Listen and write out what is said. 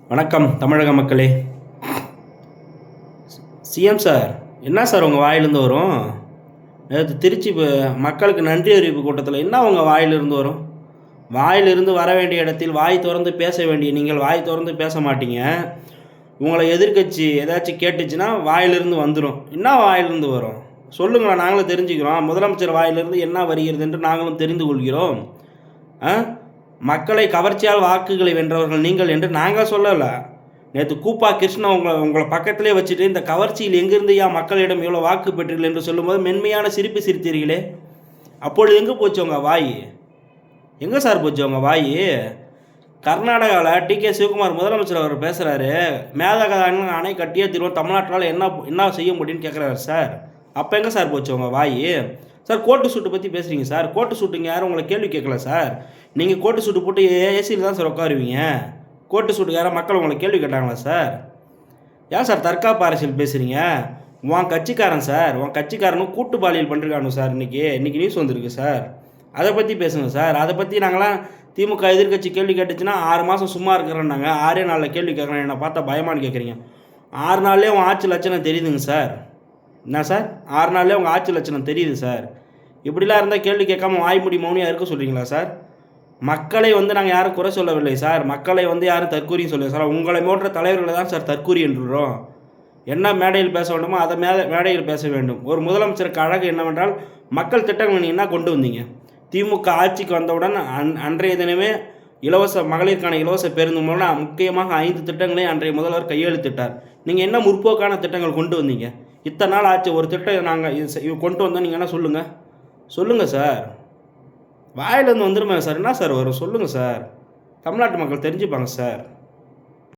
வணக்கம் தமிழக மக்களே. சிஎம் சார், என்ன சார் உங்கள் வாயிலிருந்து வரும்? நேற்று திருச்சி மக்களுக்கு நன்றி அறிவிப்பு கூட்டத்தில் என்ன உங்கள் வாயிலிருந்து வரும்? வாயிலிருந்து வர வேண்டிய இடத்தில் வாய் திறந்து பேச வேண்டிய நீங்கள் வாய் திறந்து பேச மாட்டீங்க. உங்களை எதிர்க்கட்சி ஏதாச்சும் கேட்டுச்சுன்னா வாயிலிருந்து வந்துடும். என்ன வாயிலிருந்து வரும் சொல்லுங்களேன், நாங்களும் தெரிஞ்சுக்கிறோம். முதலமைச்சர் வாயிலிருந்து என்ன வருகிறது என்று நாங்களும் தெரிந்து கொள்கிறோம். மக்களை கவர்ச்சியால் வாக்குகளை வென்றவர்கள் நீங்கள் என்று நாங்கள் சொல்லலை. நேற்று கூப்பா கிருஷ்ணா உங்களை பக்கத்திலே வச்சுட்டு இந்த கவர்ச்சியில் எங்கிருந்து மக்களிடம் எவ்வளோ வாக்கு பெற்றீர்கள் என்று சொல்லும்போது மென்மையான சிரிப்பு சிரித்தீர்களே, அப்பொழுது எங்கே போச்சு உங்கள் வாய்? எங்கே சார் போச்சு உங்கள் வாய்? கர்நாடகாவில் டிகே சிவகுமார் முதலமைச்சர் அவர் பேசுகிறாரு, மேதாகான அணை கட்டியே தீர்வோம், தமிழ்நாட்டால் என்ன செய்ய முடியும்னு கேட்குறாரு சார். அப்போ எங்கே சார் போச்சு உங்கள் வாய்? சார் கோட்டு சூட்டு பற்றி பேசுகிறீங்க சார். கோட்டு சூட்டுங்க யாரும் உங்களை கேள்வி கேட்கல சார். நீங்கள் கோட்டு சூட்டு போட்டு ஏசியில் தான் சார் உட்காருவீங்க. கோட்டு சூட்டுக்கு யாரும் மக்கள் உங்களை கேள்வி கேட்டாங்களா சார்? ஏன் சார் தற்காப்பு அரசியல் பேசுகிறீங்க? உன் கட்சிக்காரன் சார், உன் கட்சிக்காரனும் கூட்டு பாலியல் பண்ணிருக்கானு சார். இன்றைக்கி நியூஸ் வந்திருக்கு சார். அதை பற்றி பேசுங்க சார். அதை பற்றி நாங்களாம் திமுக எதிர்கட்சி கேள்வி கேட்டுச்சுன்னா 6 மாதம் சும்மா இருக்கிறேன்னாங்க. 6 நாளில் கேள்வி கேட்குறேன். என்னை பார்த்தா பயமானு கேட்குறீங்க. 6 நாள்லேயே உங்கள் ஆட்சி லட்சணம் தெரியுதுங்க சார். என்ன சார், 6 நாள்லேயே உங்கள் ஆட்சி லட்சணம் தெரியுது சார். இப்படிலாம் இருந்தால் கேள்வி கேட்காம வாய்மூடி மௌனியாக இருக்க சொல்கிறீங்களா சார்? மக்களை நாங்கள் யாரும் குறை சொல்லவில்லை சார். மக்களை யாரும் தற்கூரின்னு சொல்லலை சார். உங்களை போன்ற தலைவர்களை தான் சார் தற்கூரி என்றுறோம். என்ன மேடையில் பேச வேண்டுமோ அதை மேடையில் பேச வேண்டும். ஒரு முதலமைச்சருக்கு அழகு என்னவென்றால் மக்கள் திட்டங்கள் நீங்கள் என்ன கொண்டு வந்தீங்க? திமுக ஆட்சிக்கு வந்தவுடன் அன்றைய தினமே மகளிருக்கான இலவச பேருந்து மூலம் முக்கியமாக 5 திட்டங்களை அன்றைய முதல்வர் கையெழுத்திட்டார். நீங்கள் என்ன முற்போக்கான திட்டங்கள் கொண்டு வந்தீங்க? இத்தனை நாள் ஆச்சு, ஒரு திட்டம் நாங்கள் கொண்டு வந்தோம். நீங்கள் என்ன சொல்லுங்கள் சார். வாயிலேருந்து வந்துருமே சார். என்ன சார் வரும் சொல்லுங்கள் சார். தமிழ்நாட்டு மக்கள் தெரிஞ்சுப்பாங்க சார்.